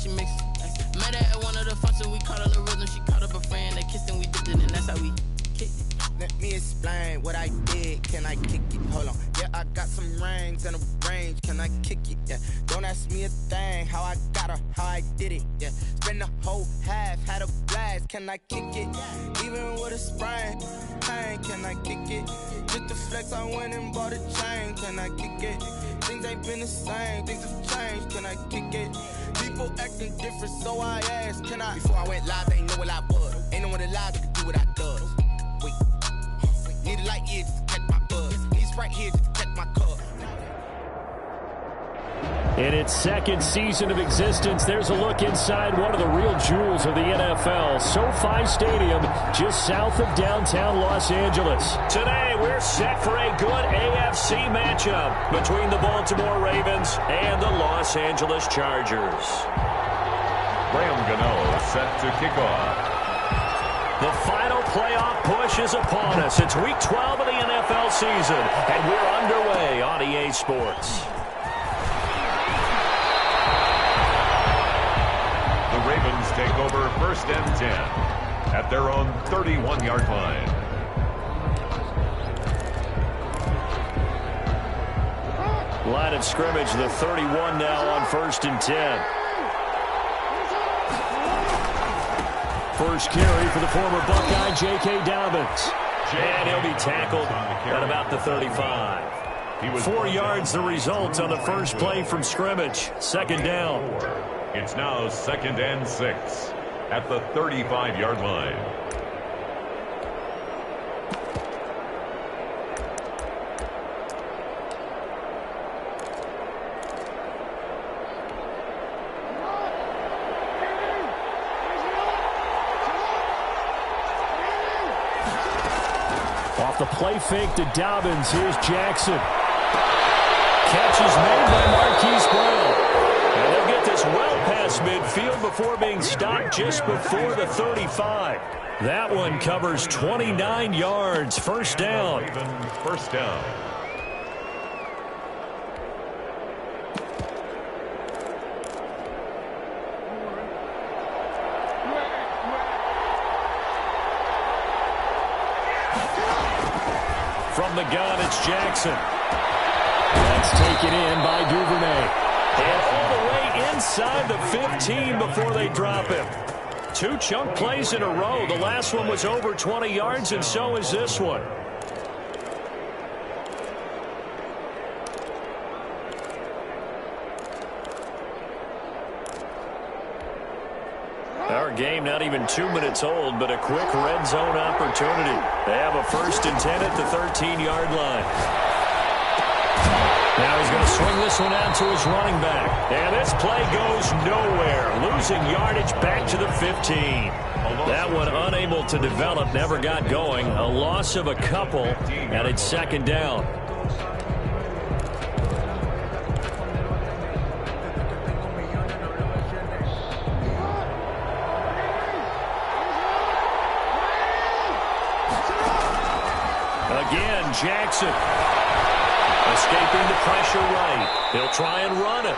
she mixed. Met her at one of the functions, we caught her the rhythm. She caught up a friend, they kissed and we dipped it, and that's how we kicked it. Let me explain what I did. Can I kick it? Hold on. Yeah, I got some rings and a range. Can I kick it? Yeah. Don't ask me a thing. How I got her, how I did it. Yeah. Spend the whole half, had a blast. Can I kick it? Even with a sprain, pain. Can I kick it? Just to flex, I went and bought a chain. Can I kick it? Things ain't been the same. Things have changed. Can I kick it? People acting different, so I asked. Can I? Before I went live, they ain't know what I was. Ain't no one alive that could do what I does. Wait. Need a light here just to catch my buzz. Need right here just to catch my cup. In its second season of existence, there's a look inside one of the real jewels of the NFL, SoFi Stadium, just south of downtown Los Angeles. Today, we're set for a good AFC matchup between the Baltimore Ravens and the Los Angeles Chargers. Graham Gano set to kick off. The final playoff push is upon us. It's Week 12 of the NFL season, and we're underway on EA Sports. The Ravens take over 1st and 10 at their own 31-yard line. Line of scrimmage, the 31 now on 1st and 10. First carry for the former Buckeye, J.K. Dobbins. And he'll be tackled at about the 35. 4 yards the result on the first play from scrimmage. Second down. It's now 2nd and 6 at the 35-yard line. Off the play fake to Dobbins. Here's Jackson. Catch is made by Marquise Brown. And they'll get this well past midfield before being stopped just before the 35. That one covers 29 yards. First down. First down. From the gun, it's Jackson. That's taken in by Duvernay. And all the way inside the 15 before they drop him. 2 chunk plays in a row. The last one was over 20 yards, and so is this one. Our game not even 2 minutes old, but a quick red zone opportunity. They have a 1st and 10 at the 13-yard line. Now he's going to swing this one out to his running back. And this play goes nowhere. Losing yardage back to the 15. That one unable to develop, never got going. A loss of a couple, and it's second down. Again, Jackson. Escaping the pressure right. They'll try and run it.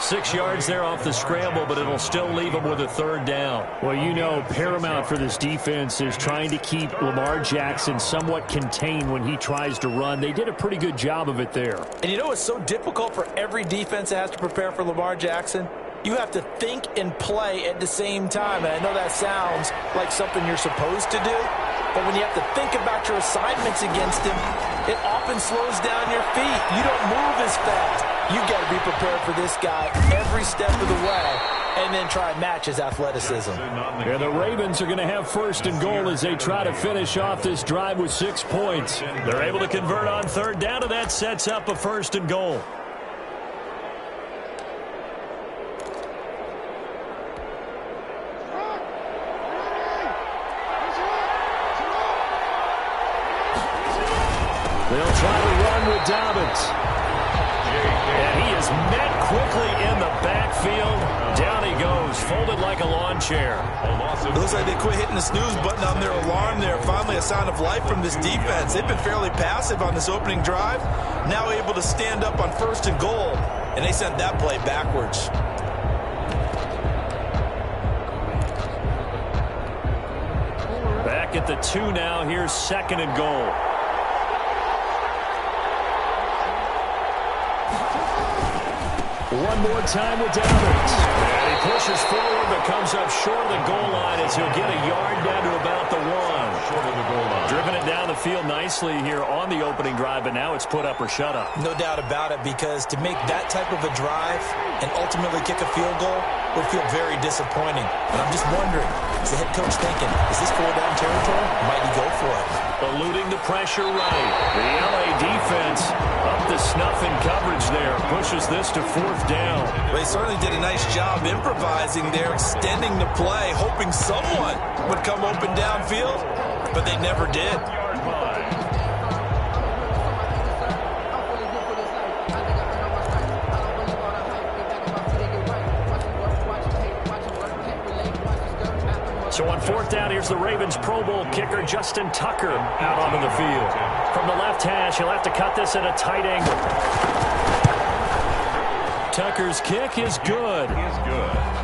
6 yards there off the scramble, but it'll still leave them with a third down. Well, you know, paramount for this defense is trying to keep Lamar Jackson somewhat contained when he tries to run. They did a pretty good job of it there. And you know what's so difficult for every defense that has to prepare for Lamar Jackson? You have to think and play at the same time. And I know that sounds like something you're supposed to do. But when you have to think about your assignments against him, it often slows down your feet. You don't move as fast. You've got to be prepared for this guy every step of the way and then try and match his athleticism. Yeah, the Ravens are going to have 1st and goal as they try to finish off this drive with 6 points. They're able to convert on third down, and that sets up a 1st and goal. They'll try to run with Dobbins. And he is met quickly in the backfield. Down he goes, folded like a lawn chair. It looks like they quit hitting the snooze button on their alarm there. Finally a sign of life from this defense. They've been fairly passive on this opening drive. Now able to stand up on 1st and goal. And they sent that play backwards. the 2 now. Here's 2nd and goal. One more time with Dobbins. And he pushes forward but comes up short of the goal line as he'll get a yard down to about the 1. Short of the goal line. Driven it down the field nicely here on the opening drive, but now it's put up or shut up. No doubt about it, because to make that type of a drive and ultimately kick a field goal would feel very disappointing. But I'm just wondering, is the head coach thinking, is this 4-down territory? Might he go for it? Eluding the pressure right. The LA defense up to snuff in coverage there. Pushes this to 4th down. They certainly did a nice job improvising there, extending the play, hoping someone would come open downfield, but they never did. So on 4th down, here's the Ravens Pro Bowl kicker, Justin Tucker, out onto the field. From the left hash, he'll have to cut this at a tight angle. Tucker's kick is good.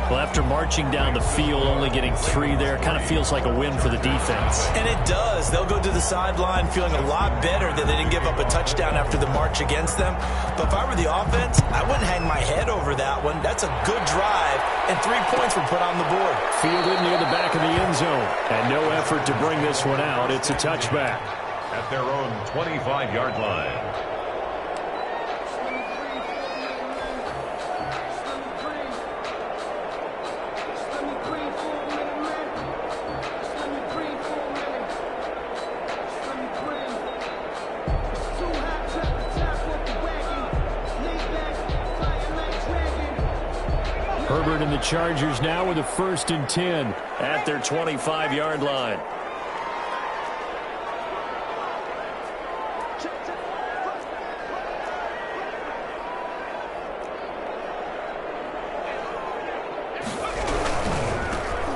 Well, after marching down the field, only getting 3 there, kind of feels like a win for the defense. And it does. They'll go to the sideline feeling a lot better that they didn't give up a touchdown after the march against them. But if I were the offense, I wouldn't hang my head over that one. That's a good drive, and 3 points were put on the board. Fielded near the back of the end zone, and no effort to bring this one out. It's a touchback. At their own 25-yard line. Herbert and the Chargers now with a 1st and 10 at their 25-yard line.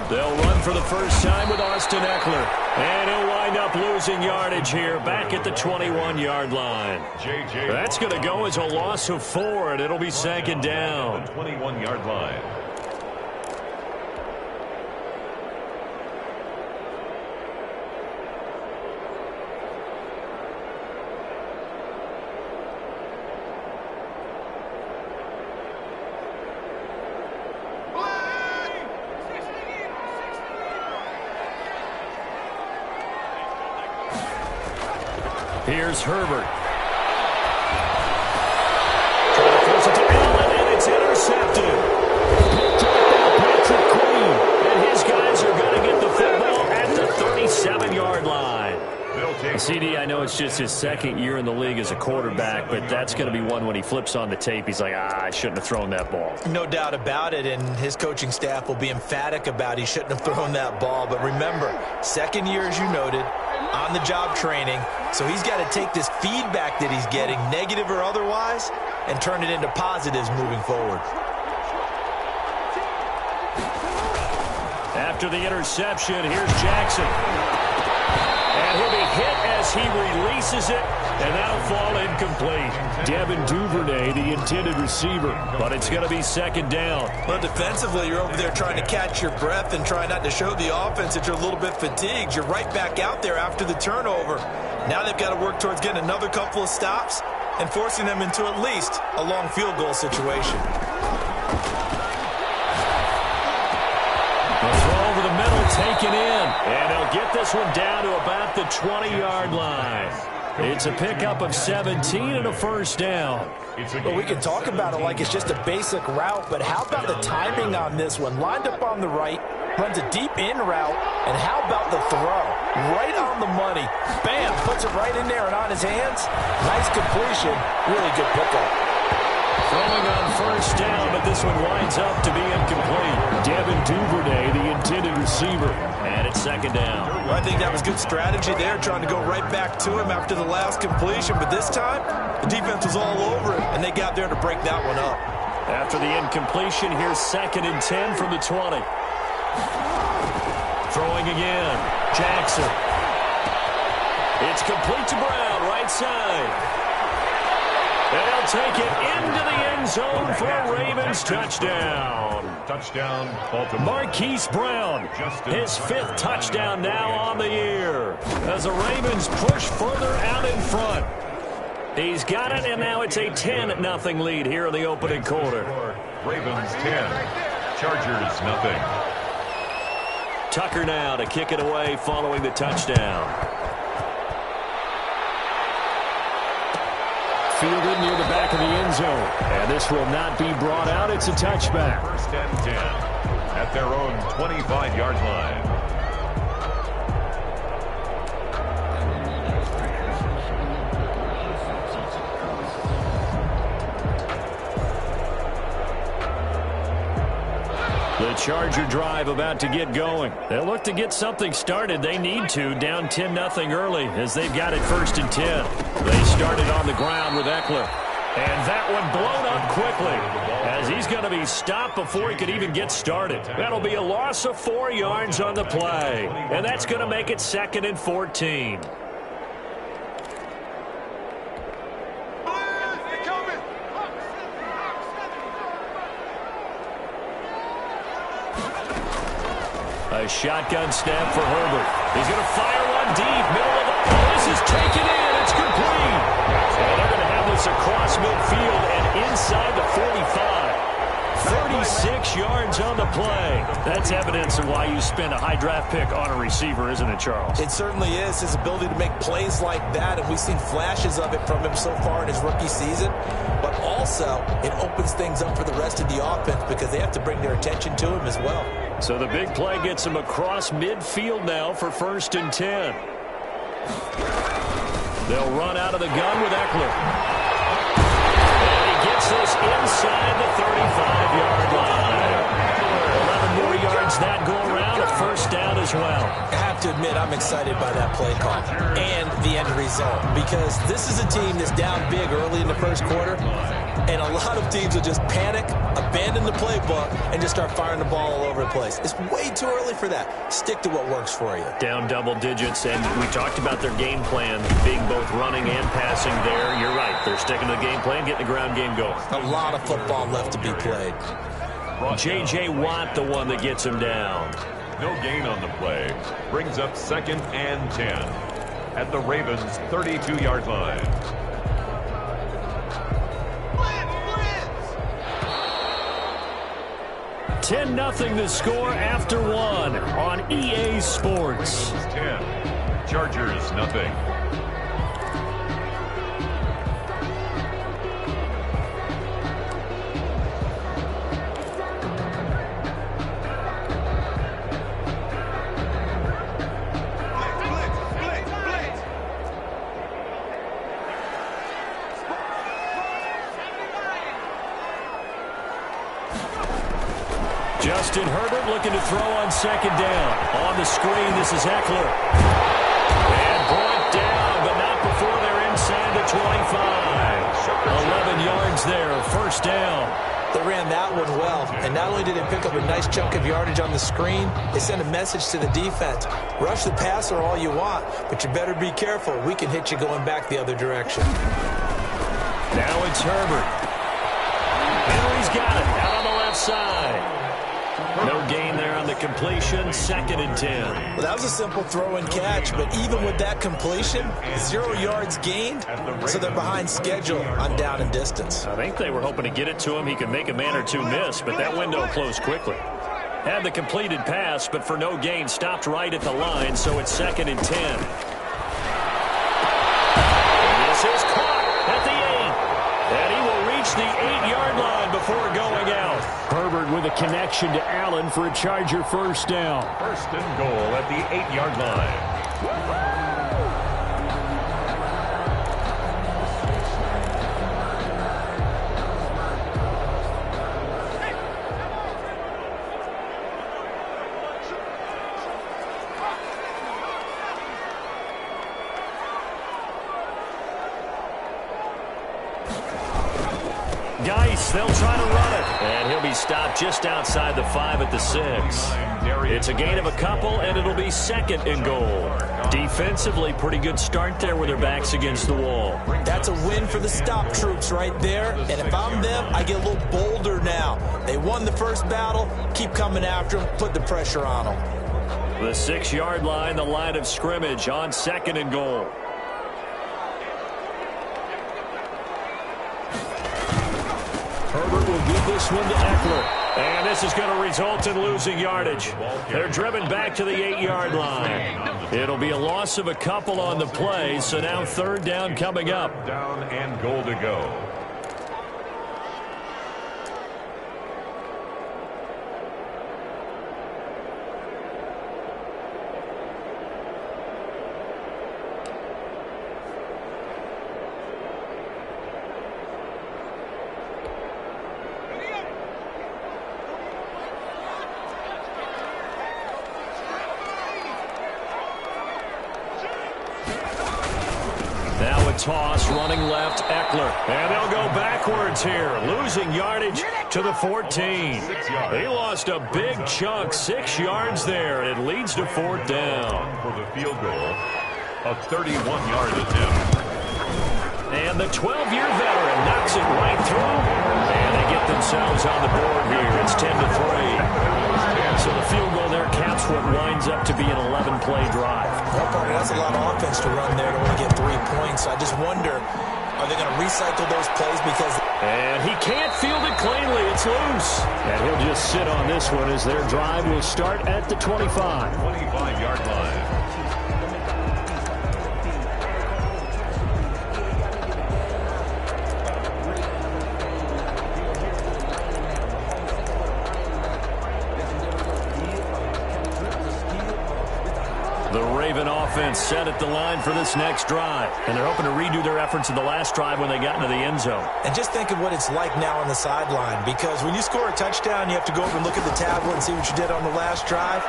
They'll run for the first time with Austin Eckler. And he'll wind up losing yardage here back at the 21-yard line. That's going to go as a loss of 4, and it'll be 2nd down. 21-yard line. Here's Herbert. Trying to force it to Allen, and it's intercepted. Picked up by Patrick Queen, and his guys are going to get the football at the 37-yard line. CD, I know it's just his 2nd year in the league as a quarterback, but that's going to be one when he flips on the tape, he's like, I shouldn't have thrown that ball. No doubt about it, and his coaching staff will be emphatic about he shouldn't have thrown that ball. But remember, 2nd year, as you noted, on-the-job training, so he's got to take this feedback that he's getting, negative or otherwise, and turn it into positives moving forward. After the interception, here's Jackson. And he'll be hit as he releases it, and that'll fall incomplete. Devin Duvernay, the intended receiver, but it's going to be 2nd down. Well, defensively, you're over there trying to catch your breath and try not to show the offense that you're a little bit fatigued. You're right back out there after the turnover. Now they've got to work towards getting another couple of stops and forcing them into at least a long field goal situation. The throw over the middle, taken in, and he'll get this one down to about the 20-yard line. It's a pickup of 17 and a 1st down. Well, we can talk about it like it's just a basic route, but how about the timing on this one? Lined up on the right, runs a deep in route, and how about the throw? Right on the money. Bam, puts it right in there and on his hands. Nice completion, really good pickup. Throwing on 1st down, but this one winds up to be incomplete. Devin Duvernay, the intended receiver, and it's 2nd down. Well, I think that was good strategy there, trying to go right back to him after the last completion, but this time, the defense was all over it, and they got there to break that one up. After the incompletion, here's 2nd and 10 from the 20. Throwing again, Jackson. It's complete to Brown, right side. And he'll take it into the end zone for a Ravens touchdown. Touchdown, Baltimore. Marquise Brown, his 5th touchdown now on the year, as the Ravens push further out in front. He's got it, and now it's a 10-0 lead here in the opening quarter. Ravens 10, Chargers nothing. Tucker now to kick it away following the touchdown. Fielded near the back of the end zone. And this will not be brought out. It's a touchback. First and 10 at their own 25-yard line. The Charger drive about to get going. They'll look to get something started. They need to, down 10-0 early, as they've got it 1st and 10. They started on the ground with Eckler. And that one blown up quickly, as he's going to be stopped before he could even get started. That'll be a loss of 4 yards on the play. And that's going to make it 2nd and 14. A shotgun snap for Herbert. He's going to fire one deep, middle of the... This is taken in. It's complete. And they're going to have this across midfield and inside the 45. 36 yards on the play. That's evidence of why you spend a high draft pick on a receiver, isn't it, Charles? It certainly is. His ability to make plays like that, and we've seen flashes of it from him so far in his rookie season. But also, it opens things up for the rest of the offense because they have to bring their attention to him as well. So the big play gets him across midfield now for 1st and 10. They'll run out of the gun with Eckler. And he gets this inside the 35-yard line. 11 more yards that go around, a 1st down as well. I have to admit, I'm excited by that play call and the end result, because this is a team that's down big early in the 1st quarter, and a lot of teams will just panic, abandon the playbook, and just start firing the ball all over the place. It's way too early for that. Stick to what works for you. Down double digits, and we talked about their game plan being both running and passing there. You're right. They're sticking to the game plan, getting the ground game going. A lot of football left to be played. J.J. Watt, the one that gets him down. No gain on the play. Brings up 2nd and 10 at the Ravens' 32-yard line. Blitz! 10-0 the score after 1 on EA Sports. 10. Chargers nothing. Justin Herbert looking to throw on 2nd down. On the screen, this is Eckler. And brought down, but not before they're inside the 25. 11 yards there, 1st down. They ran that one well, and not only did they pick up a nice chunk of yardage on the screen, they sent a message to the defense. Rush the passer all you want, but you better be careful. We can hit you going back the other direction. Now it's Herbert. Henry's got it out on the left side. No gain there on the completion, 2nd and 10. Well, that was a simple throw and catch, but even with that completion, 0 yards gained, so they're behind schedule on down and distance. I think they were hoping to get it to him. He could make a man or two miss, but that window closed quickly. Had the completed pass, but for no gain, stopped right at the line, so it's 2nd and 10. And this is caught at the 8. And he will reach the 8-yard line before going out. Herbert with a connection to Allen for a Charger 1st down. 1st and goal at the 8-yard line. Geis, they'll try to run it. And he'll be stopped just outside the 5 at the 6. It's a gain of a couple, and it'll be 2nd and goal. Defensively, pretty good start there with their backs against the wall. That's a win for the stop troops right there. And if I'm them, I get a little bolder now. They won the first battle. Keep coming after them. Put the pressure on them. The 6-yard line, the line of scrimmage on 2nd and goal. Herbert will give this one to Eckler. And this is going to result in losing yardage. They're driven back to the 8-yard line. It'll be a loss of a couple on the play, so now 3rd down coming up. Down and goal to go. Toss running left, Eckler. And they'll go backwards here, losing yardage to the 14. He lost a big chunk, 6 yards there. It leads to 4th down. For the field goal, a 31-yard attempt. And the 12-year veteran knocks it right through. And they get themselves on the board here. It's 10-3. So the field goal there caps what winds up to be an 11-play drive. Well, Parker, that's a lot of offense to run there to only get 3 points. I just wonder, are they going to recycle those plays because... And he can't field it cleanly. It's loose. And he'll just sit on this one as their drive will start at the 25. 25-yard line. The Raven offense set at the line for this next drive. And they're hoping to redo their efforts in the last drive when they got into the end zone. And just think of what it's like now on the sideline, because when you score a touchdown, you have to go over and look at the tablet and see what you did on the last drive.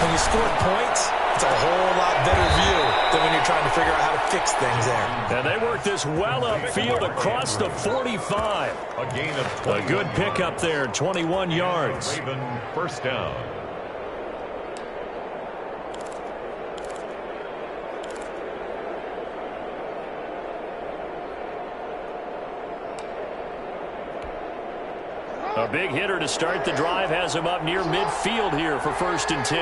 When you score points, it's a whole lot better view than when you're trying to figure out how to fix things there. And they work this well upfield across the 45. A gain of 20. A good pickup there, 21 yards. Raven, 1st down. A big hitter to start the drive has him up near midfield here for 1st and 10.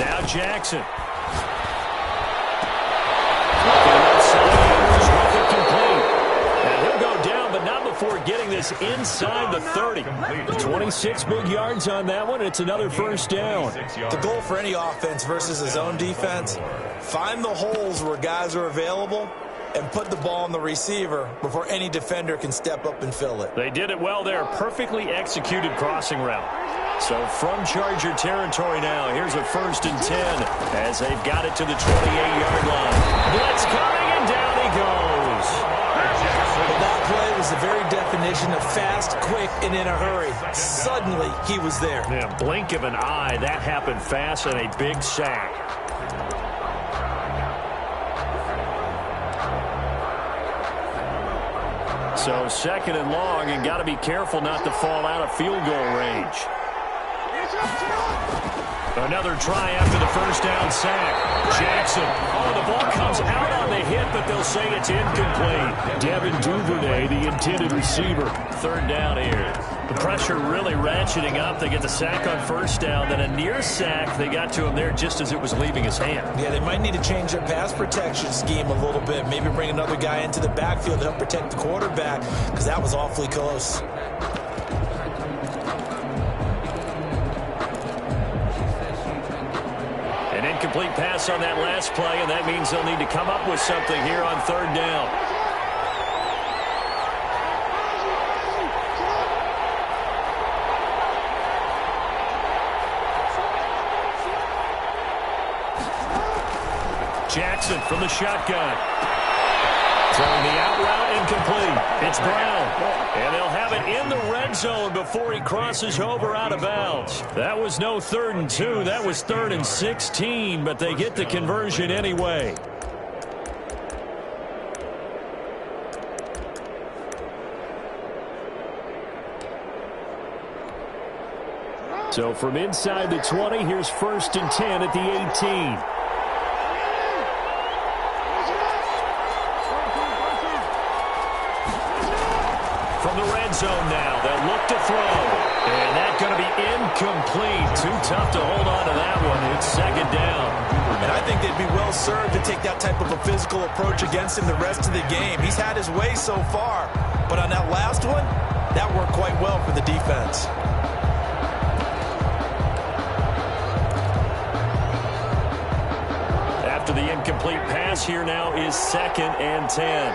Now Jackson. And he'll go down, but not before getting this inside the 30. 26 big yards on that one. It's another 1st down. The goal for any offense versus a zone defense, find the holes where guys are available and put the ball on the receiver before any defender can step up and fill it. They did it well there. Perfectly executed crossing route. So from Charger territory now, here's a 1st and 10 as they've got it to the 28-yard line. Blitz coming, and down he goes. But that play was the very definition of fast, quick, and in a hurry. Suddenly, he was there. Yeah, blink of an eye. That happened fast and a big sack. So 2nd and long, and got to be careful not to fall out of field goal range. Another try after the 1st down sack. Jackson. Oh, the ball comes out on the hit, but they'll say it's incomplete. Devin Duvernay, the intended receiver. 3rd down here. The pressure really ratcheting up. They get the sack on 1st down. Then a near sack. They got to him there just as it was leaving his hand. Yeah, they might need to change their pass protection scheme a little bit. Maybe bring another guy into the backfield to help protect the quarterback, because that was awfully close. An incomplete pass on that last play, and that means they'll need to come up with something here on 3rd down. Jackson from the shotgun. Throwing the out route incomplete. It's Brown. And they'll have it in the red zone before he crosses over out of bounds. That was no 3rd and 2. That was 3rd and 16, but they get the conversion anyway. So from inside the 20, here's 1st and 10 at the 18. From the red zone now, they'll look to throw. And that's going to be incomplete. Too tough to hold on to that one. It's 2nd down. And I think they'd be well served to take that type of a physical approach against him the rest of the game. He's had his way so far. But on that last one, that worked quite well for the defense. After the incomplete pass, here now is 2nd and 10.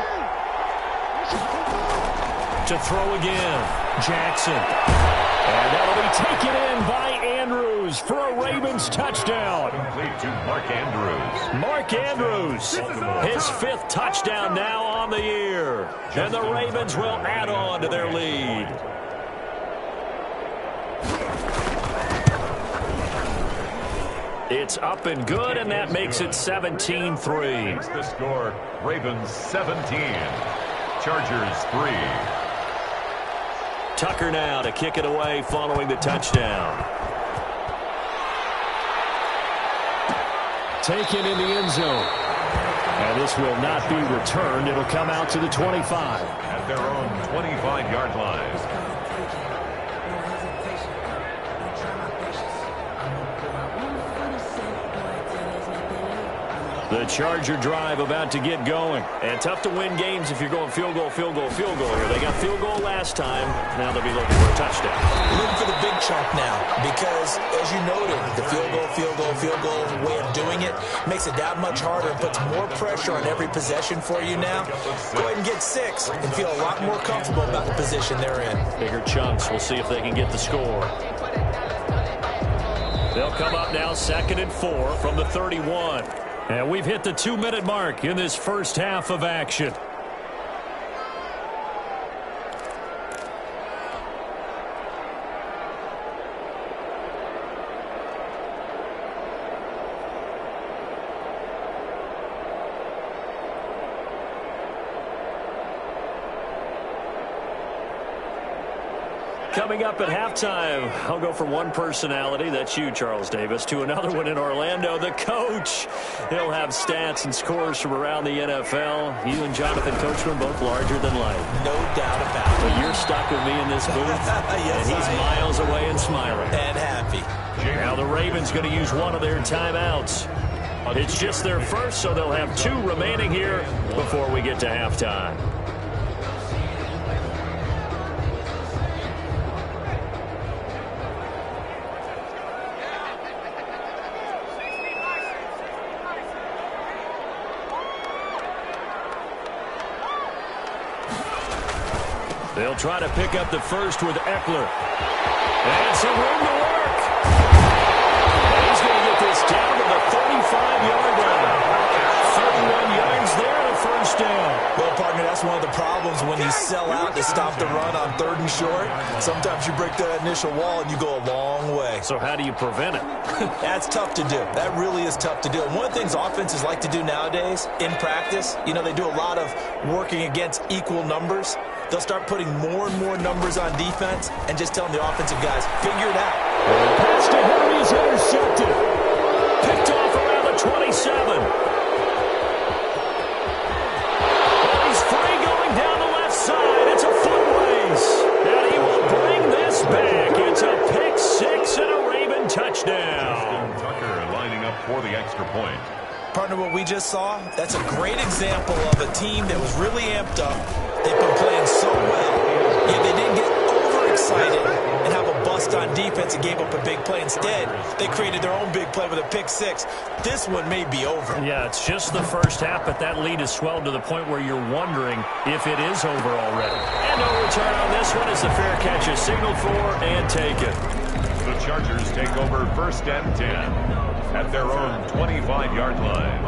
To throw again, Jackson. And that'll be taken in by Andrews for a Ravens touchdown. Complete to Mark Andrews. Mark Andrews, his 5th touchdown now on the year. And the Ravens will add on to their lead. It's up and good, and that makes it 17-3. The score, Ravens 17, Chargers 3. Tucker now to kick it away following the touchdown. Taken in the end zone. And this will not be returned. It'll come out to the 25. At their own 25-yard line. The Charger drive about to get going. And tough to win games if you're going field goal, field goal, field goal here. They got field goal last time. Now they'll be looking for a touchdown. Looking for the big chunk now because, as you noted, the field goal way of doing it makes it that much harder and puts more pressure on every possession for you now. Go ahead and get 6 and feel a lot more comfortable about the position they're in. Bigger chunks. We'll see if they can get the score. They'll come up now 2nd and 4 from the 31. And we've hit the 2-minute mark in this first half of action. Coming up at halftime, I'll go from one personality, that's you, Charles Davis, to another one in Orlando, the coach. He'll have stats and scores from around the NFL. You and Jonathan Coachman both larger than life. No doubt about it. But you're stuck with me in this booth, yes, and he's miles away and smiling. And happy. Now the Ravens going to use one of their timeouts. It's just their first, so they'll have 2 remaining here before we get to halftime. They'll try to pick up the first with Eckler. And some room to work. And he's going to get this down to the 35-yard line. 31 yards there and a first down. Well, partner, that's one of the problems when you sell out to stop the run on 3rd and short. Sometimes you break that initial wall and you go a long way. So how do you prevent it? That's tough to do. That really is tough to do. And one of the things offenses like to do nowadays in practice, you know, they do a lot of working against equal numbers. They'll start putting more and more numbers on defense and just telling the offensive guys, figure it out. Pass to him, he's intercepted. Picked off around the 27. Oh, he's free going down the left side. It's a foot race. And he will bring this back. It's a pick 6 and a Raven touchdown. Tucker lining up for the extra point. Partner, what we just saw, that's a great example of a team that was really amped up. They've been playing so well, yet they didn't get overexcited and have a bust on defense and gave up a big play. Instead, they created their own big play with a pick 6. This one may be over. Yeah, it's just the first half, but that lead has swelled to the point where you're wondering if it is over already. And no return on this one as the fair catch is signaled for and taken. The Chargers take over 1st and 10 at their own 25-yard line.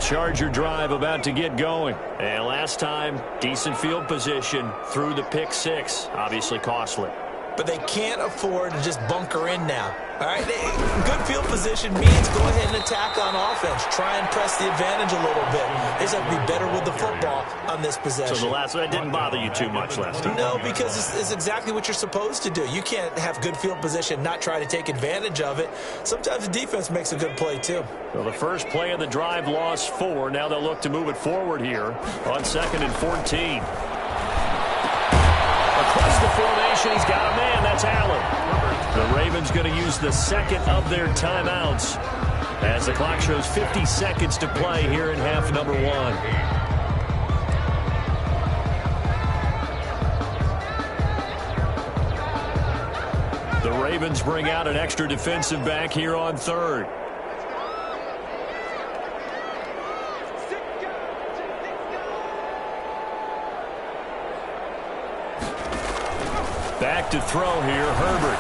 Charger drive about to get going. And last time, decent field position through the pick six. Obviously costly. But they can't afford to just bunker in now. All right, good field position means go ahead and attack on offense. Try and press the advantage a little bit. They just have to be better with the football on this possession. So the last one didn't bother you too much last time? No, because it's exactly what you're supposed to do. You can't have good field position, not try to take advantage of it. Sometimes the defense makes a good play, too. Well, the first play of the drive lost 4. Now they'll look to move it forward here on 2nd and 14. Across the formation, he's got a man. That's Allen. The Ravens going to use the second of their timeouts as the clock shows 50 seconds to play here in half number 1. The Ravens bring out an extra defensive back here on 3rd. Back to throw here, Herbert.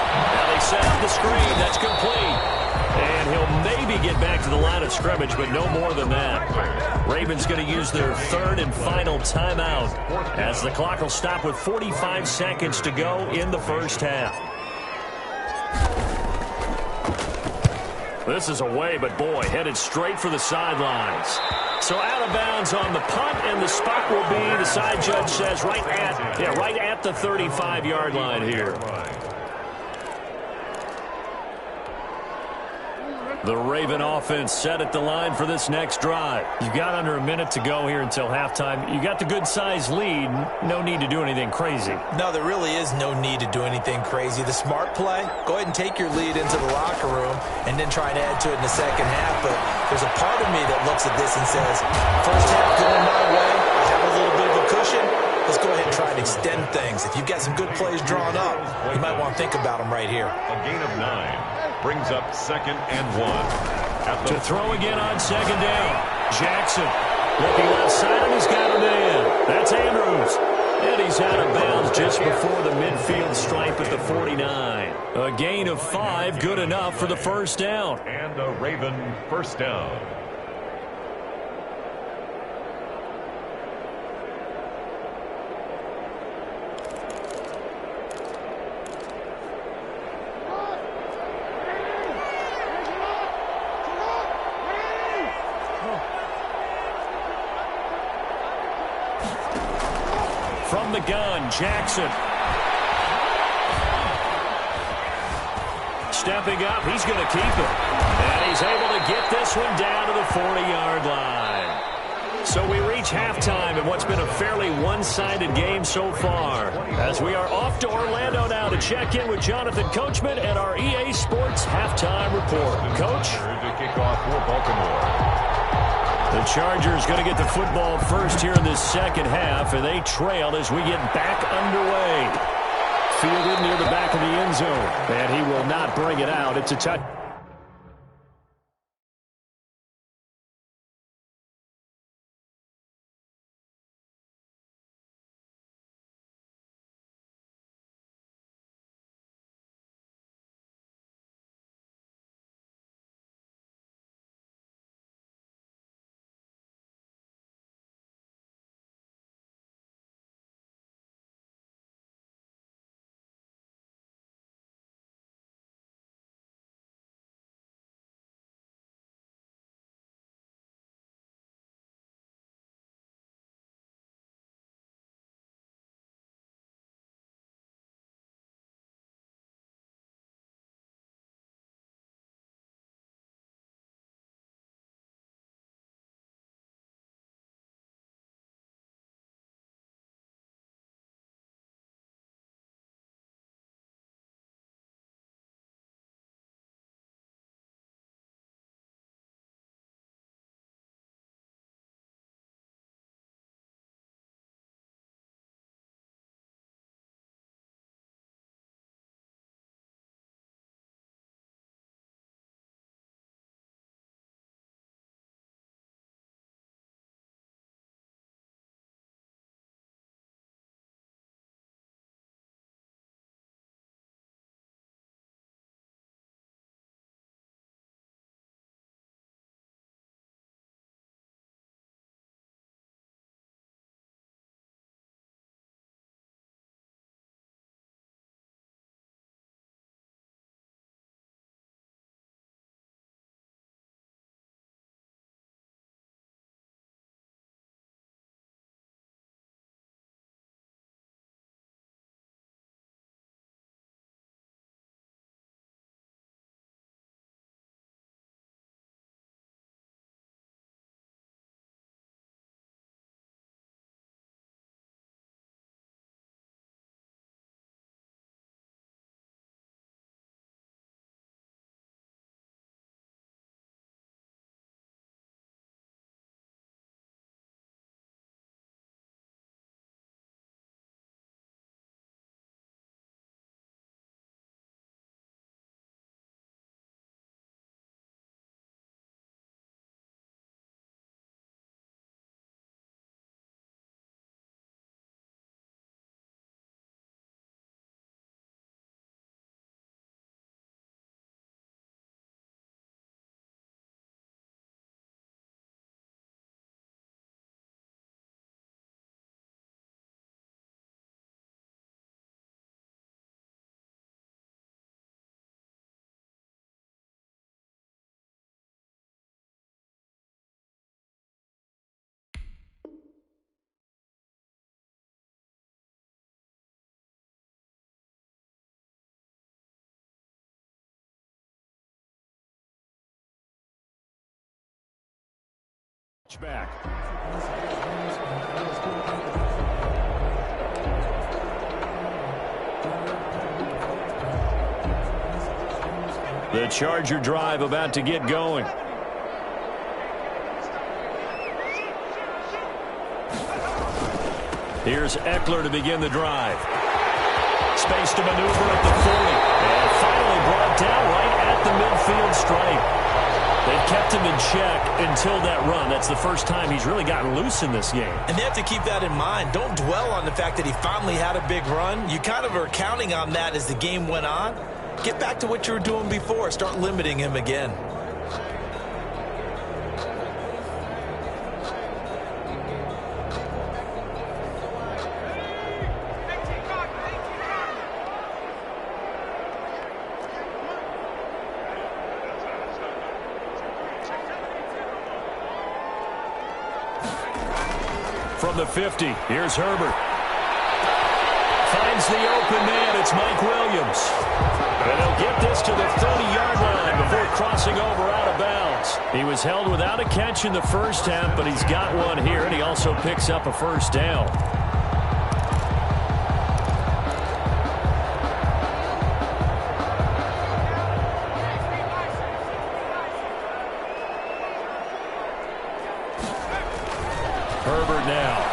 Now they set up the screen. That's complete. And he'll maybe get back to the line of scrimmage, but no more than that. Ravens going to use their 3rd and final timeout as the clock will stop with 45 seconds to go in the first half. This is away, but boy, headed straight for the sidelines. So out of bounds on the punt, and the spot will be, the side judge says, right at the 35-yard line here. The Raven offense set at the line for this next drive. You've got under a minute to go here until halftime. You got the good-sized lead. No need to do anything crazy. No, there really is no need to do anything crazy. The smart play, go ahead and take your lead into the locker room and then try and add to it in the second half. But there's a part of me that looks at this and says, first half going my way, I have a little bit of a cushion. Let's go ahead and try and extend things. If you've got some good plays drawn up, you might want to think about them right here. A gain of 9 brings up 2nd and 1. To throw again on 2nd down. Jackson looking left side, and he's got a man. That's Andrews. And he's out of bounds just before the midfield stripe at the 49. A gain of 5, good enough for the first down. And a Raven first down. From the gun, Jackson. Stepping up, he's going to keep it. And he's able to get this one down to the 40-yard line. So we reach halftime in what's been a fairly one-sided game so far. As we are off to Orlando now to check in with Jonathan Coachman and our EA Sports halftime report. Coach? To kick off for Baltimore. The Chargers going to get the football first here in this second half, and they trail as we get back underway. Fielded near the back of the end zone, and he will not bring it out. It's a touchdown. Back. The Charger drive about to get going. Here's Eckler to begin the drive. Space to maneuver at the 40. And finally brought down right at the midfield stripe. They've kept him in check until that run. That's the first time he's really gotten loose in this game. And they have to keep that in mind. Don't dwell on the fact that he finally had a big run. You kind of are counting on that as the game went on. Get back to what you were doing before. Start limiting him again. From the 50, here's Herbert. Finds the open man. It's Mike Williams. And he'll get this to the 30-yard line before crossing over out of bounds. He was held without a catch in the first half, but he's got one here, and he also picks up a first down. Herbert now.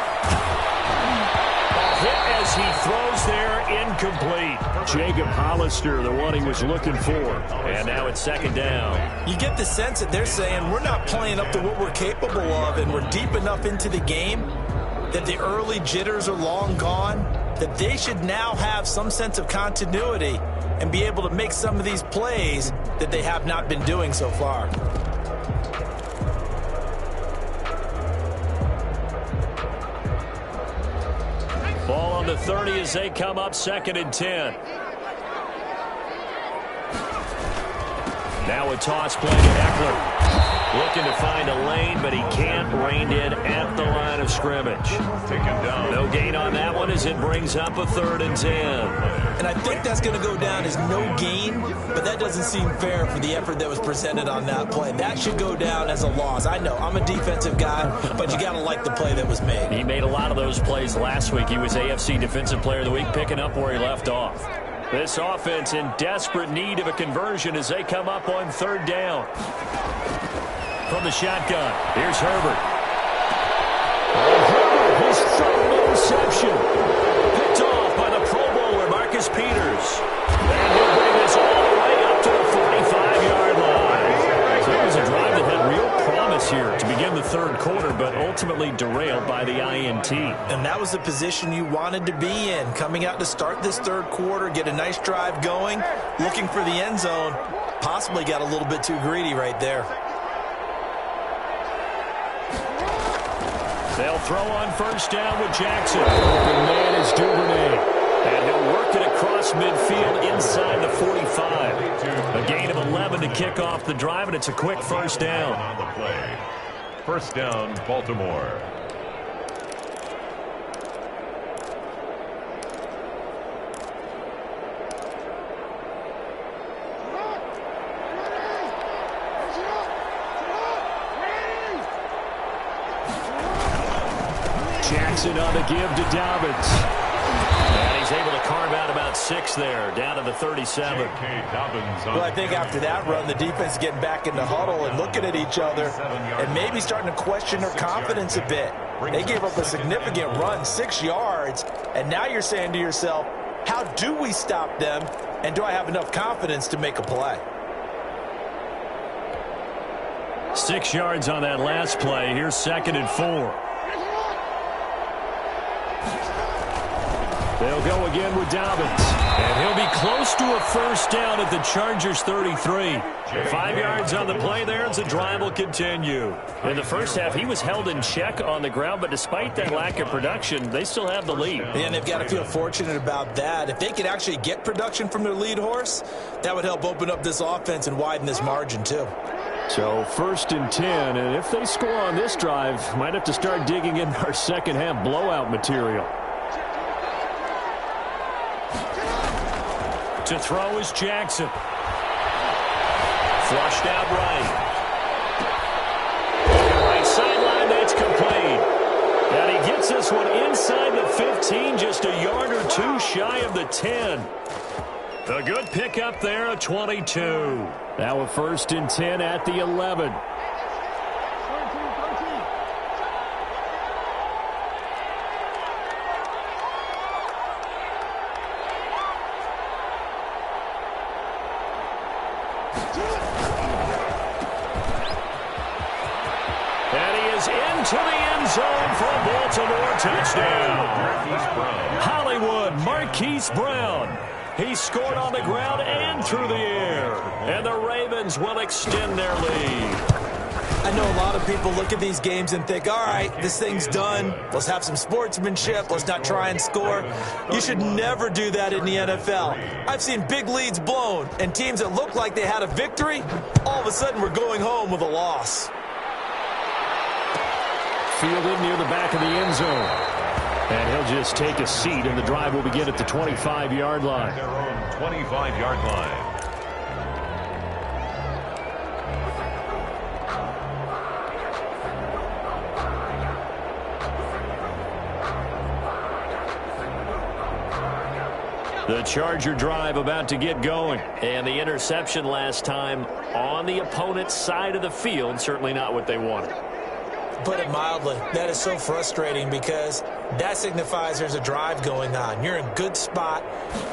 Hit as he throws there, incomplete. Jacob Hollister, the one he was looking for. And now it's second down. You get the sense that they're saying we're not playing up to what we're capable of, and we're deep enough into the game that the early jitters are long gone, that they should now have some sense of continuity and be able to make some of these plays that they have not been doing so far. Ball on the 30 as they come up, 2nd and 10. Now a toss play to Eckler. Looking to find a lane, but he can't. Reined in at the line of scrimmage. Taken down. No gain on that one as it brings up a 3rd and 10. And I think that's going to go down as no gain, but that doesn't seem fair for the effort that was presented on that play. That should go down as a loss. I know, I'm a defensive guy, but you got to like the play that was made. He made a lot of those plays last week. He was AFC Defensive Player of the Week, picking up where he left off. This offense in desperate need of a conversion as they come up on 3rd down. From the shotgun, here's Herbert. Herbert, his third interception. Picked off by the Pro Bowler, Marcus Peters. And he'll bring this all the way up to the 45-yard line. So it was a drive that had real promise here to begin the 3rd quarter, but ultimately derailed by the INT. And that was the position you wanted to be in, coming out to start this 3rd quarter, get a nice drive going, looking for the end zone. Possibly got a little bit too greedy right there. They'll throw on 1st down with Jackson. Open man is Duvernay. And he'll work it across midfield inside the 45. A gain of 11 to kick off the drive, and it's a quick 1st down. On the play. 1st down, Baltimore. Jackson on the give to Dobbins. And he's able to carve out about 6 there, down to the 37. Well, I think after that run, the defense is getting back in the huddle and looking at each other and maybe starting to question their confidence a bit. They gave up a significant run, 6 yards, and now you're saying to yourself, how do we stop them, and do I have enough confidence to make a play? 6 yards on that last play. Here's 2nd and 4. They'll go again with Dobbins. And he'll be close to a 1st down at the Chargers' 33. 5 yards on the play there as the drive will continue. In the first half, he was held in check on the ground, but despite that lack of production, they still have the lead. And they've got to feel fortunate about that. If they could actually get production from their lead horse, that would help open up this offense and widen this margin too. So 1st and 10, and if they score on this drive, might have to start digging in our second half blowout material. To throw is Jackson. Flushed out right. Right sideline, 10. A good pickup there, a 22. Now a 1st and 10 at the 11. Into the end zone for a Baltimore touchdown. Hollywood Marquise Brown. He scored on the ground and through the air. And the Ravens will extend their lead. I know a lot of people look at these games and think, all right, this thing's done. Let's have some sportsmanship. Let's not try and score. You should never do that in the NFL. I've seen big leads blown and teams that looked like they had a victory, all of a sudden we're going home with a loss. Fielded near the back of the end zone. And he'll just take a seat, and the drive will begin at the 25-yard line. Their own 25-yard line. The Charger drive about to get going. And the interception last time on the opponent's side of the field, certainly not what they wanted. Put it mildly, that is so frustrating because that signifies there's a drive going on. You're in a good spot,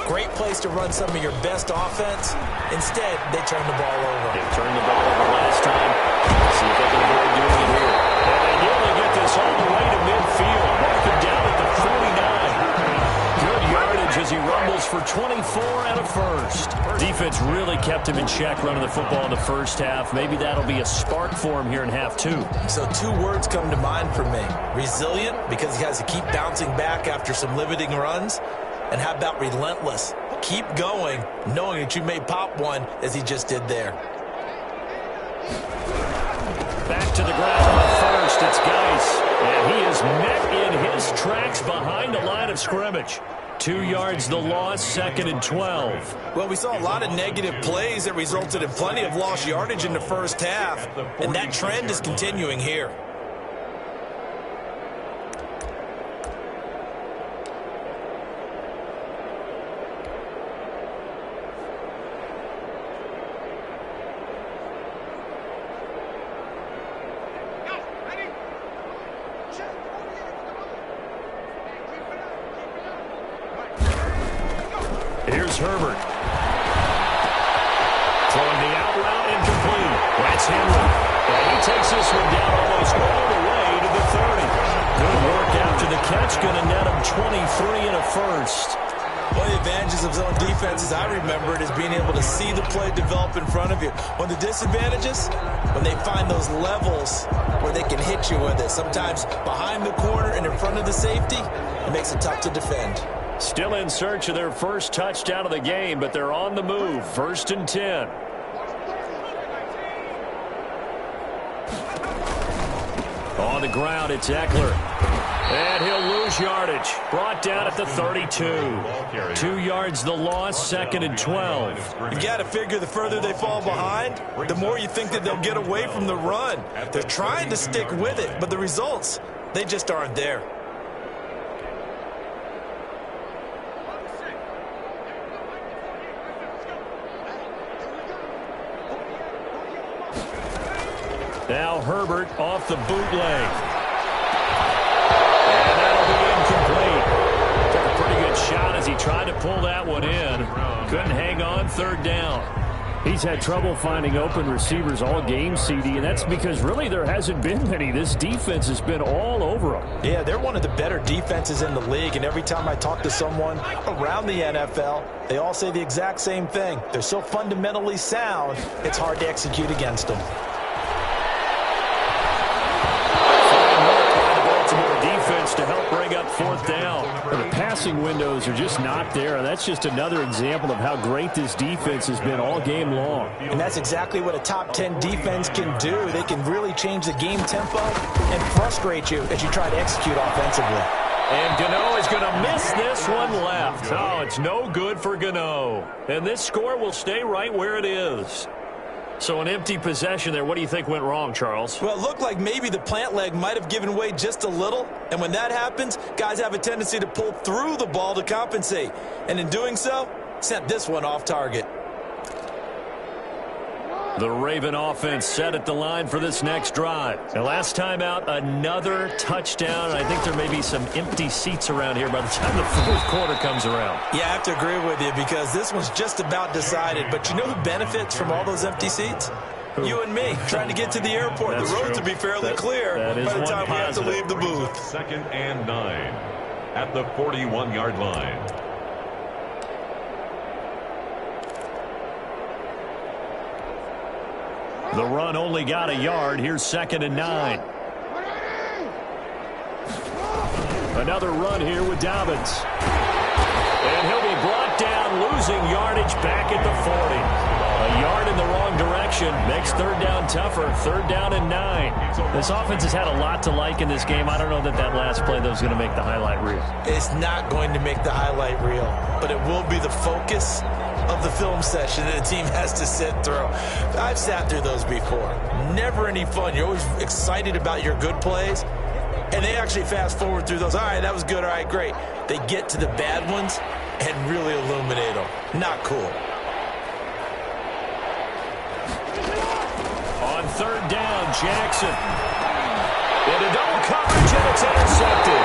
great place to run some of your best offense. Instead, they turn the ball over. They turned the ball over last time. Let's see if they can avoid doing it here. And they nearly get this all the way to midfield. Mark it down at the 49. Good yardage as he rumbles for 24 and a first. Defense really kept him in check running the football in the first half. Maybe that'll be a spark for him here in half two. So 2 words come to mind for me. Resilient, because he has to keep bouncing back after some limiting runs. And how about relentless? Keep going, knowing that you may pop one as he just did there. Back to the ground on the first. It's Geis. And he is met in his tracks behind the line of scrimmage. 2 yards the loss, 2nd and 12. Well, we saw a lot of negative plays that resulted in plenty of lost yardage in the first half, and that trend is continuing here. Here's Herbert. Throwing the out route incomplete. That's Henry. And he takes this one down almost all the way to the 30. Good work after the catch. Going to net him 23 and a first. One of the advantages of zone defense, as I remember it, is being able to see the play develop in front of you. One of the disadvantages, when they find those levels where they can hit you with it, sometimes behind the corner and in front of the safety, it makes it tough to defend. Still in search of their first touchdown of the game, but they're on the move. 1st and 10. On the ground, it's Eckler. And he'll lose yardage. Brought down at the 32. 2 yards the loss, 2nd and 12. You got to figure the further they fall behind, the more you think that they'll get away from the run. They're trying to stick with it, but the results, they just aren't there. Now Herbert off the bootleg. And that'll be incomplete. Took a pretty good shot as he tried to pull that one in. Couldn't hang on, 3rd down. He's had trouble finding open receivers all game, CD, and that's because really there hasn't been many. This defense has been all over them. Yeah, they're one of the better defenses in the league, and every time I talk to someone around the NFL, they all say the exact same thing. They're so fundamentally sound, it's hard to execute against them. To help bring up 4th down. The passing windows are just not there, and that's just another example of how great this defense has been all game long. And that's exactly what a top 10 defense can do. They can really change the game tempo and frustrate you as you try to execute offensively. And Gano is going to miss this one left. Oh, it's no good for Gano. And this score will stay right where it is. So an empty possession there. What do you think went wrong, Charles? Well, it looked like maybe the plant leg might have given way just a little. And when that happens, guys have a tendency to pull through the ball to compensate. And in doing so, sent this one off target. The Raven offense set at the line for this next drive. Now, last time out, another touchdown. I think there may be some empty seats around here by the time the fourth quarter comes around. Yeah, I have to agree with you because this one's just about decided. But you know who benefits from all those empty seats? Who? You and me, trying to get to the airport. The roads will be fairly clear by the time we have to leave the booth. 2nd and 9 at the 41-yard line. The run only got a yard. Here's 2nd and 9. Another run here with Dobbins. And he'll be brought down, losing yardage back at the 40. A yard in the wrong direction makes 3rd down tougher. 3rd down and 9. This offense has had a lot to like in this game. I don't know that last play, though, is going to make the highlight reel. It's not going to make the highlight reel, but it will be the focus of the film session that the team has to sit through. I've sat through those before. Never any fun. You're always excited about your good plays, and they actually fast forward through those. All right, that was good. All right, great. They get to the bad ones and really illuminate them. Not cool. On 3rd down, Jackson. Into double coverage, and it's intercepted.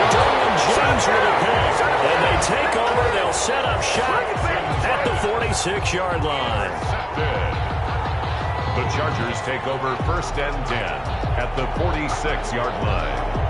Derwin James with a pick. And they take over. They'll set up shop at the 46-yard line. The Chargers take over 1st and 10 at the 46-yard line.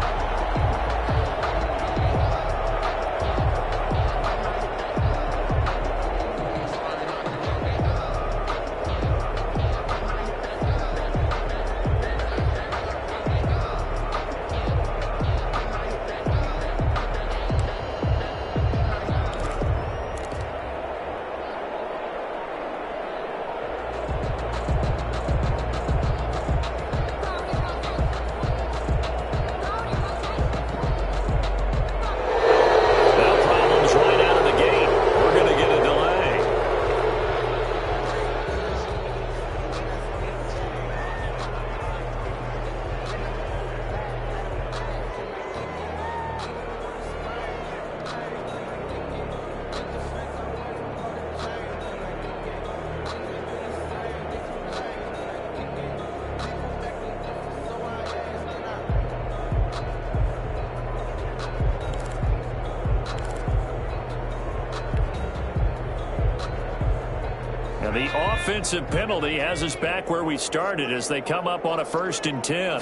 Now the offensive penalty has us back where we started as they come up on a 1st and 10.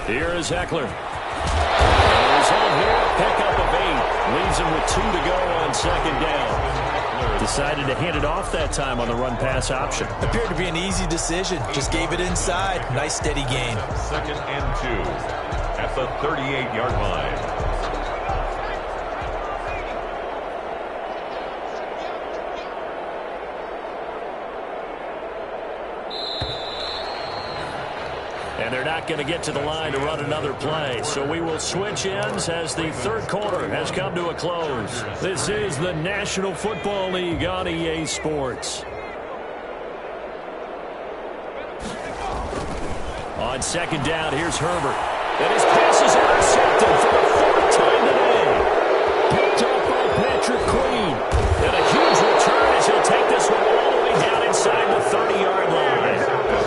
Here is Heckler. He's home here, pickup of 8. Leaves him with 2 to go on 2nd down. Decided to hand it off that time on the run-pass option. Appeared to be an easy decision. Just gave it inside. Nice steady gain. 2nd and 2 at the 38-yard line. And they're not going to get to the line to run another play. So we will switch ends as the 3rd quarter has come to a close. This is the National Football League on EA Sports. On 2nd down, here's Herbert. And his pass is intercepted for the 4th time today. Picked up by Patrick Queen. And a huge return as he'll take this one all the way down inside the 30-yard line.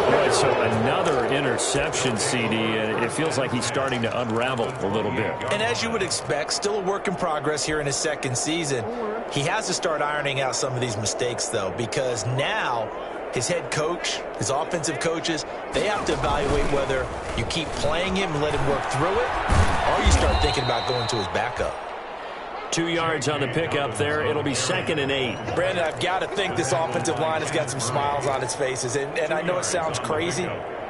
All right, so another interception, CD, and it feels like he's starting to unravel a little bit. And as you would expect, still a work in progress here in his 2nd season. He has to start ironing out some of these mistakes, though, because now his head coach, his offensive coaches, they have to evaluate whether you keep playing him and let him work through it, or you start thinking about going to his backup. 2 yards on the pickup there. It'll be 2nd and 8. Brandon, I've got to think this offensive line has got some smiles on its faces. And I know it sounds crazy,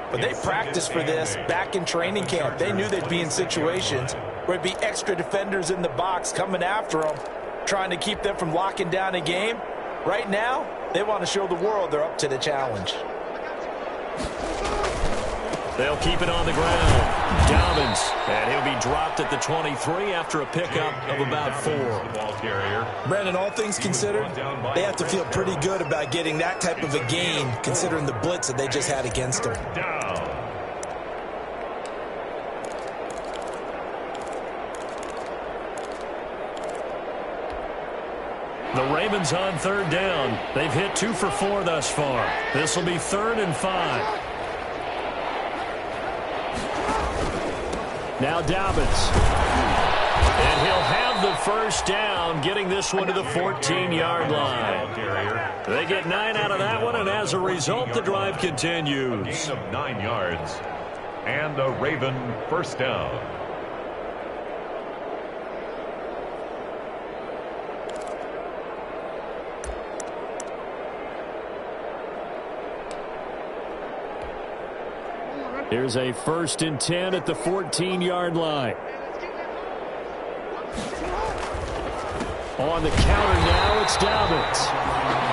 but they practiced for this back in training camp. They knew they'd be in situations where it'd be extra defenders in the box coming after them, trying to keep them from locking down a game. Right now, they want to show the world they're up to the challenge. They'll keep it on the ground. Dobbins, and he'll be dropped at the 23 after a pickup of about 4. Brandon, all things considered, they have to feel pretty good about getting that type of a gain, considering the blitz that they just had against them. The Ravens on 3rd down. They've hit 2 for 4 thus far. This will be 3rd and 5. Now Dobbins. And he'll have the first down, getting this one to the 14-yard line. They get 9 out of that one, and as a result, the drive continues. Gain of 9 yards. And a Raven first down. Here's a 1st and 10 at the 14-yard line. On the counter now, it's Dobbins.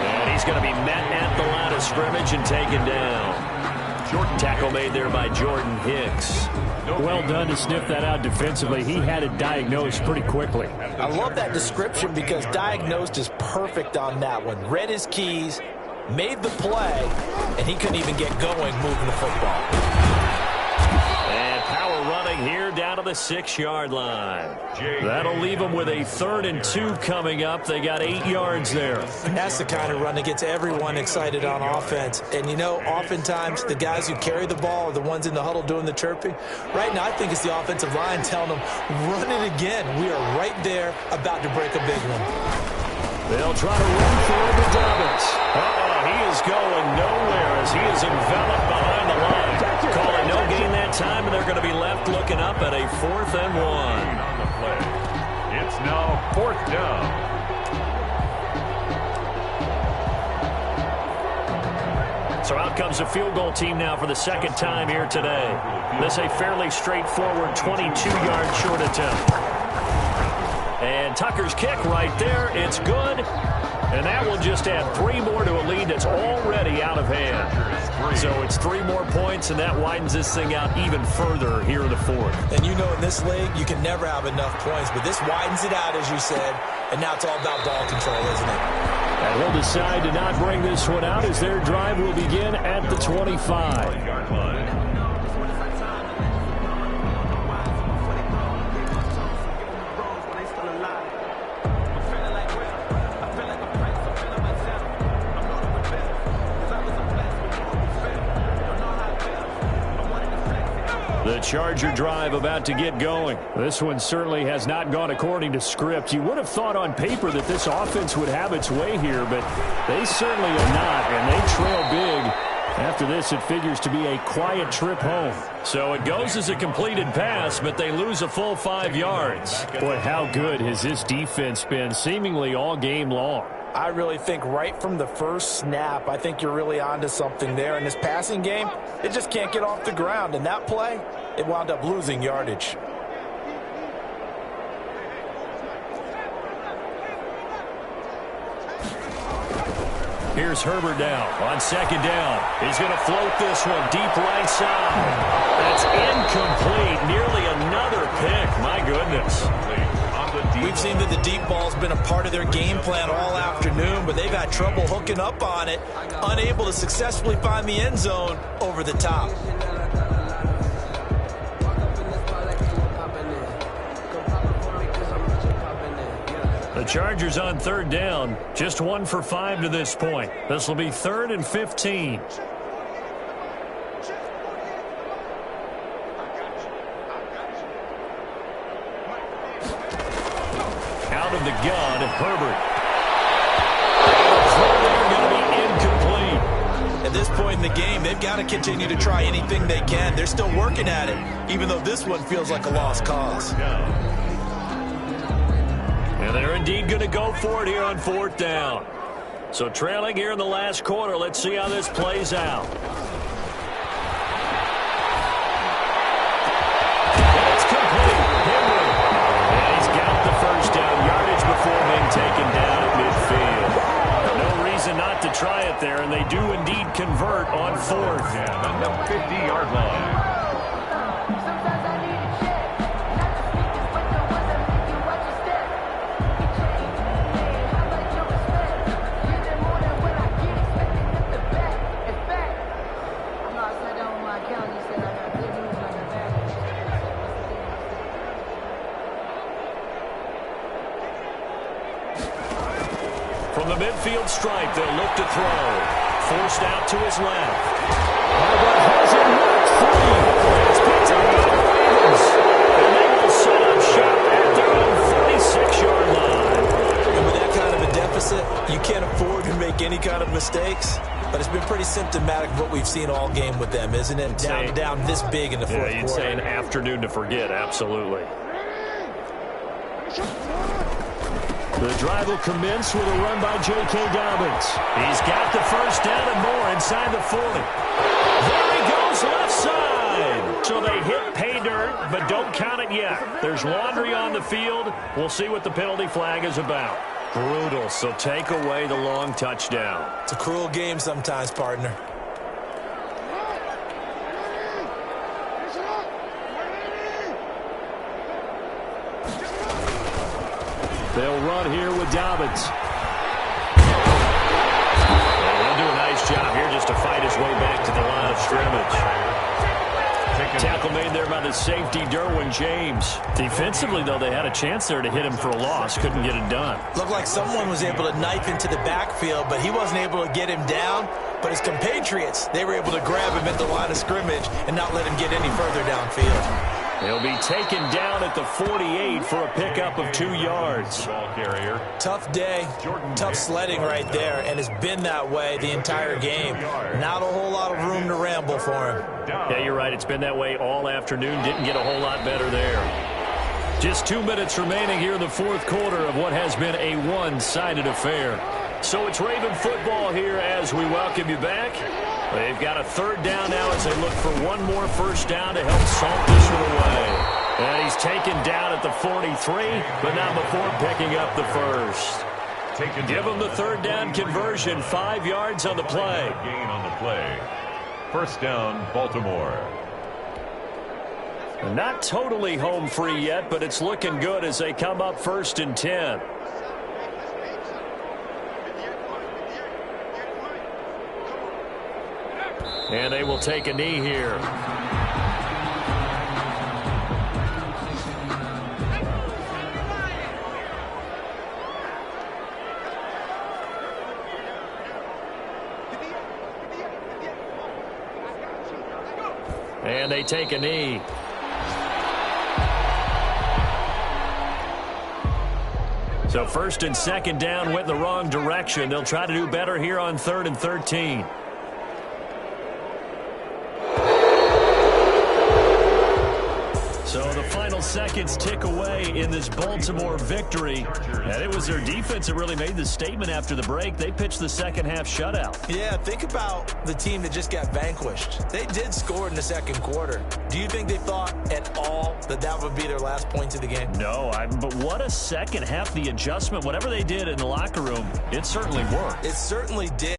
And he's going to be met at the line of scrimmage and taken down. Jordan tackle made there by Jordan Hicks. Well done to sniff that out defensively. He had it diagnosed pretty quickly. I love that description because diagnosed is perfect on that one. Read his keys, made the play, and he couldn't even get going moving the football. Here down to the 6-yard line. That'll leave them with a 3rd and 2 coming up. They got 8 yards there. That's the kind of run that gets everyone excited on offense. And, you know, oftentimes the guys who carry the ball are the ones in the huddle doing the chirping. Right now I think it's the offensive line telling them, run it again. We are right there about to break a big one. They'll try to run for it to Dobbins. He is going nowhere as he is enveloped behind the line. Calling no gain that time, and they're going to be left looking up at a 4th and 1. On the play. It's now 4th down. So out comes the field goal team now for the 2nd time here today. This a fairly straightforward 22-yard short attempt. And Tucker's kick right there. It's good. And that will just add 3 more to a lead that's already out of hand. So it's 3 more points, and that widens this thing out even further here in the 4th. And you know in this league, you can never have enough points. But this widens it out, as you said. And now it's all about ball control, isn't it? And they'll decide to not bring this one out as their drive will begin at the 25. The Charger drive about to get going. This one certainly has not gone according to script. You would have thought on paper that this offense would have its way here, but they certainly are not, and they trail big. After this, it figures to be a quiet trip home. So it goes as a completed pass, but they lose a full 5 yards. Boy, how good has this defense been seemingly all game long? I really think right from the first snap, I think you're really onto something there. In this passing game, it just can't get off the ground. And that play, it wound up losing yardage. Here's Herbert now on 2nd down. He's going to float this one deep right side. That's incomplete. Nearly another pick. My goodness. We've seen that the deep ball's been a part of their game plan all afternoon, but they've had trouble hooking up on it, unable to successfully find the end zone over the top. The Chargers on 3rd down, just 1 for 5 to this point. This will be 3rd and 15. Out of the gun, Herbert. Clearly going to be incomplete. At this point in the game, they've got to continue to try anything they can. They're still working at it, even though this one feels like a lost cause. And they're indeed going to go for it here on 4th down. So trailing here in the last quarter, let's see how this plays out. It's complete. Henry. And he's got the first down yardage before being taken down at midfield. No reason not to try it there, and they do indeed convert on 4th. And the 50-yard line. the midfield stripe, they'll look to throw. Forced out to his left. Harbaugh has it knocked free. It's picked up by the Ravens. And they will set up shop at their own 46-yard line. And with that kind of a deficit, you can't afford to make any kind of mistakes. But it's been pretty symptomatic of what we've seen all game with them, isn't it? Down this big in the fourth quarter. Yeah, you'd say an afternoon to forget, absolutely. The drive will commence with a run by J.K. Dobbins. He's got the first down and more inside the 40. There he goes, left side. So they hit pay dirt, but don't count it yet. There's laundry on the field. We'll see what the penalty flag is about. Brutal, so take away the long touchdown. It's a cruel game sometimes, partner. They'll run here with Dobbins. And he'll do a nice job here just to fight his way back to the line of scrimmage. Tackle made there by the safety, Derwin James. Defensively, though, they had a chance there to hit him for a loss. Couldn't get it done. Looked like someone was able to knife into the backfield, but he wasn't able to get him down. But his compatriots, they were able to grab him at the line of scrimmage and not let him get any further downfield. He'll be taken down at the 48 for a pickup of 2 yards. Ball carrier. Tough day, tough sledding right there, and it's been that way the entire game. Not a whole lot of room to ramble for him. Yeah, you're right. It's been that way all afternoon. Didn't get a whole lot better there. Just 2 minutes remaining here in the fourth quarter of what has been a one-sided affair. So it's Raven football here as we welcome you back. They've got a third down now as they look for one more first down to help salt this one away. And he's taken down at the 43, but not before picking up the first. Give him the third down conversion, 5 yards on the play. Gain on the play. First down, Baltimore. Not totally home free yet, but it's looking good as they come up 1st and 10. And they will take a knee here. And they take a knee. So 1st and 2nd down went the wrong direction. They'll try to do better here on 3rd and 13. So the final seconds tick away in this Baltimore victory. And it was their defense that really made the statement after the break. They pitched the second half shutout. Yeah, think about the team that just got vanquished. They did score in the second quarter. Do you think they thought at all that that would be their last points of the game? No, but what a second half. The adjustment, whatever they did in the locker room, it certainly worked. It certainly did.